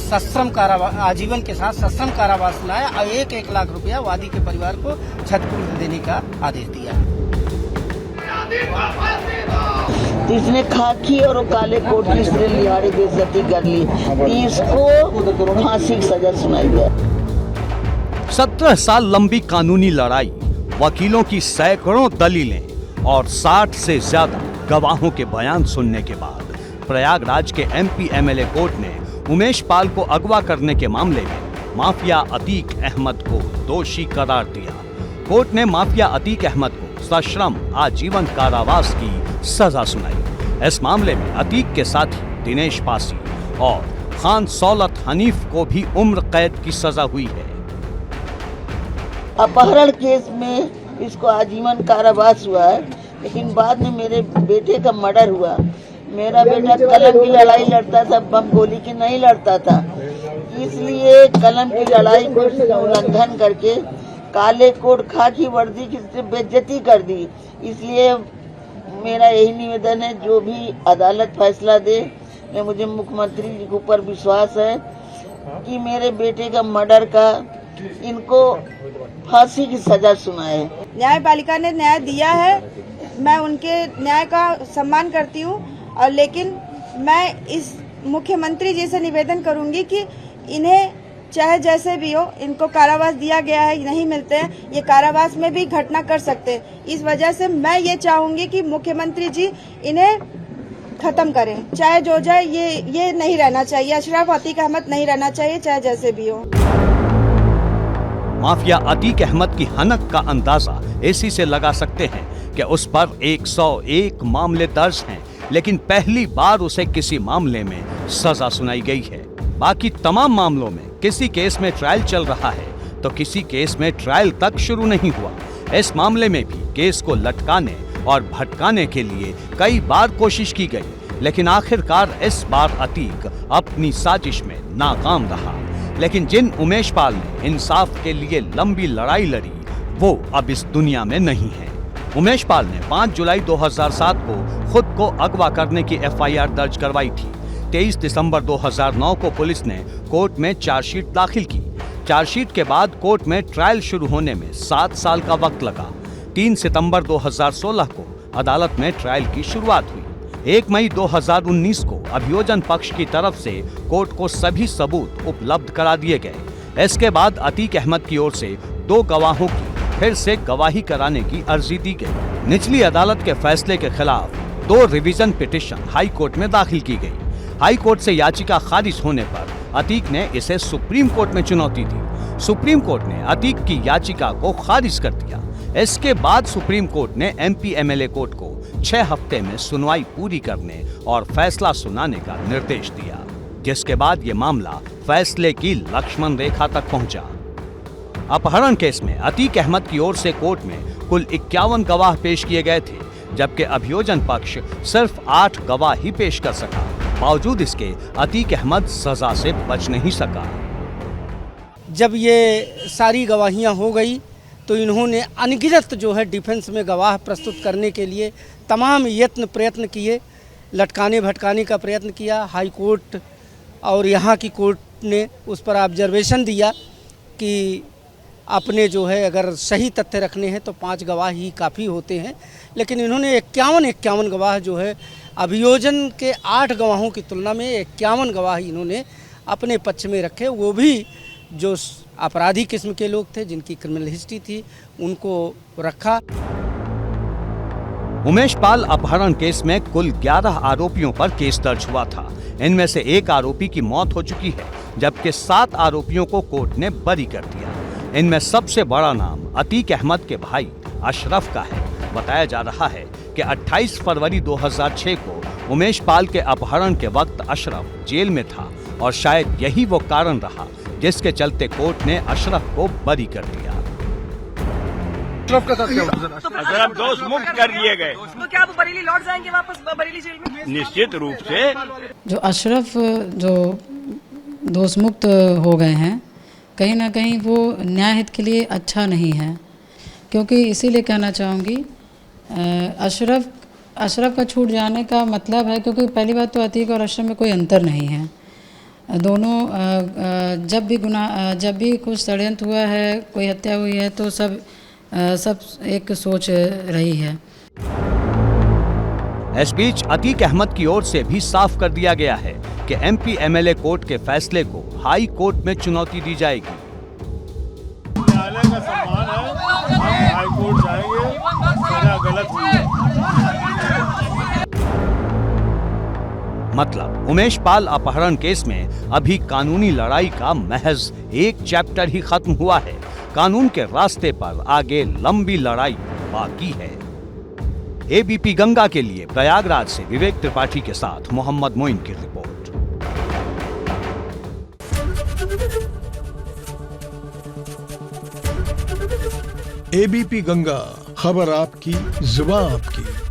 सश्रम कारावास, आजीवन के साथ सश्रम कारावास सुनाया और 1-1 लाख रुपया वादी के परिवार को क्षतिपूर्ति देने का आदेश दिया। इसने खाकी और काले कोट की स्त्री लिहाड़ी बेइज्जती कर ली, इसको फांसी की सजा सुनाई गई। 17 साल लंबी कानूनी लड़ाई, वकीलों की सैकड़ों दलीलें और 60 से ज्यादा गवाहों के बयान सुनने के बाद प्रयागराज के एमपी एमएलए कोर्ट ने उमेश पाल को अगवा करने के मामले में माफिया अतीक अहमद को दोषी करार दिया। कोर्ट ने माफिया अतीक अहमद को सश्रम आजीवन कारावास की सजा सुनाई। इस मामले में अतीक के साथी दिनेश पासी और खान सौलत हनीफ को भी उम्र कैद की सजा हुई है। अपहरण केस में इसको आजीवन कारावास हुआ है, लेकिन बाद में मेरे बेटे का मर्डर हुआ। मेरा बेटा कलम की लड़ाई लड़ता था, बम गोली की नहीं लड़ता था, इसलिए कलम की लड़ाई को उल्लंघन करके काले कोट खाकी वर्दी की बेइज्जती कर दी। इसलिए मेरा यही निवेदन है, जो भी अदालत फैसला दे, मुझे मुख्यमंत्री जी के ऊपर विश्वास है कि मेरे बेटे का मर्डर का इनको फांसी की सजा सुनाए। न्यायपालिका ने न्याय दिया है, मैं उनके न्याय का सम्मान करती हूँ, और लेकिन मैं इस मुख्यमंत्री जी से निवेदन करूंगी कि इन्हें चाहे जैसे भी हो, इनको कारावास दिया गया है, नहीं मिलते हैं, ये कारावास में भी घटना कर सकते हैं। इस वजह से मैं ये चाहूंगी कि मुख्यमंत्री जी इन्हें खत्म करें, चाहे जो जाए, ये नहीं रहना चाहिए, अशरफ अतीक अहमद नहीं रहना चाहिए, चाहे जैसे भी हो। माफिया अतीक अहमद की हनक का अंदाजा इसी से लगा सकते हैं कि उस पर 101 मामले दर्ज हैं, लेकिन पहली बार उसे किसी मामले में सजा सुनाई गई है। बाकी तमाम मामलों में किसी केस में ट्रायल चल रहा है तो किसी केस में ट्रायल तक शुरू नहीं हुआ। इस मामले में भी केस को लटकाने और भटकाने के लिए कई बार कोशिश की गई, लेकिन आखिरकार इस बार अतीक अपनी साजिश में नाकाम रहा। लेकिन जिन उमेश पाल ने इंसाफ के लिए लंबी लड़ाई लड़ी, वो अब इस दुनिया में नहीं है। उमेश पाल ने 5 जुलाई 2007 को खुद को अगवा करने की एफआईआर दर्ज करवाई थी। 23 दिसंबर 2009 को पुलिस ने कोर्ट में चार्जशीट दाखिल की। चार्जशीट के बाद कोर्ट में ट्रायल शुरू होने में 7 साल का वक्त लगा। 3 सितंबर 2016 को अदालत में ट्रायल की शुरुआत हुई। 1 मई 2019 को अभियोजन पक्ष की तरफ से कोर्ट को सभी सबूत उपलब्ध करा दिए गए। इसके बाद अतीक अहमद की ओर से 2 गवाहों की फिर से गवाही कराने की अर्जी दी गई। निचली अदालत के फैसले के खिलाफ 2 रिवीजन पिटीशन हाई कोर्ट में दाखिल की गई। हाई कोर्ट से याचिका खारिज होने पर अतीक ने इसे सुप्रीम कोर्ट में चुनौती दी। सुप्रीम कोर्ट ने अतीक की याचिका को खारिज कर दिया। इसके बाद सुप्रीम कोर्ट ने एमपी एमएलए कोर्ट को 6 हफ्ते में सुनवाई पूरी करने और फैसला सुनाने का निर्देश दिया, जिसके बाद ये मामला फैसले की लक्ष्मण रेखा तक पहुंचा। अपहरण केस में अतीक अहमद की ओर से कोर्ट में कुल 51 गवाह पेश किए गए थे, जबकि अभियोजन पक्ष सिर्फ 8 गवाह ही पेश कर सका। बावजूद इसके अतीक अहमद सजा से बच नहीं सका। जब ये सारी गवाहियां हो गई तो इन्होंने अनगिनत जो है डिफेंस में गवाह प्रस्तुत करने के लिए तमाम प्रयत्न किए, लटकाने भटकाने का प्रयत्न किया। हाई कोर्ट और यहाँ की कोर्ट ने उस पर ऑब्जर्वेशन दिया कि आपने जो है अगर सही तथ्य रखने हैं तो 5 गवाह ही काफ़ी होते हैं, लेकिन इन्होंने 51 गवाह जो है अभियोजन के 8 गवाहों की तुलना में 51 गवाह इन्होंने अपने पक्ष में रखे। वो भी जो अपराधी किस्म के लोग थे, जिनकी क्रिमिनल हिस्ट्री थी, उनको रखा। उमेश पाल अपहरण केस में कुल 11 आरोपियों पर केस दर्ज हुआ था। इनमें से 1 आरोपी की मौत हो चुकी है, जबकि 7 आरोपियों को कोर्ट ने बरी कर दिया। इनमें सबसे बड़ा नाम अतीक अहमद के भाई अशरफ का है। बताया जा रहा है कि 28 फरवरी 2006 को उमेश पाल के अपहरण के वक्त अशरफ जेल में था और शायद यही वो कारण रहा जिसके चलते कोर्ट ने अशरफ को बरी कर दिया। अशरफ दोष मुक्त कर दिए गए, तो क्या आप बरेली लौट जाएंगे वापस बरेली जेल में? निश्चित रूप से। जो अशरफ जो दोष मुक्त हो गए हैं, कहीं ना कहीं वो न्याय हित के लिए अच्छा नहीं है, क्योंकि इसीलिए कहना चाहूँगी अशरफ का छूट जाने का मतलब है, क्योंकि पहली बात तो अतीक और अशरफ में कोई अंतर नहीं है। दोनों जब भी कुछ षड्यंत्र हुआ है, कोई हत्या हुई है, तो सब एक सोच रही है। इस बीच अतीक अहमद की ओर से भी साफ कर दिया गया है कि एमपी एमएलए कोर्ट के फैसले को हाई कोर्ट में चुनौती दी जाएगी। न्यायालय का सम्मान है, हम हाई कोर्ट जाएंगे, सजा गलत हुई है। मतलब उमेश पाल अपहरण केस में अभी कानूनी लड़ाई का महज एक चैप्टर ही खत्म हुआ है। कानून के रास्ते पर आगे लंबी लड़ाई बाकी है। एबीपी गंगा के लिए प्रयागराज से विवेक त्रिपाठी के साथ मोहम्मद मोइन की रिपोर्ट। एबीपी गंगा, खबर आपकी, जुबान आपकी।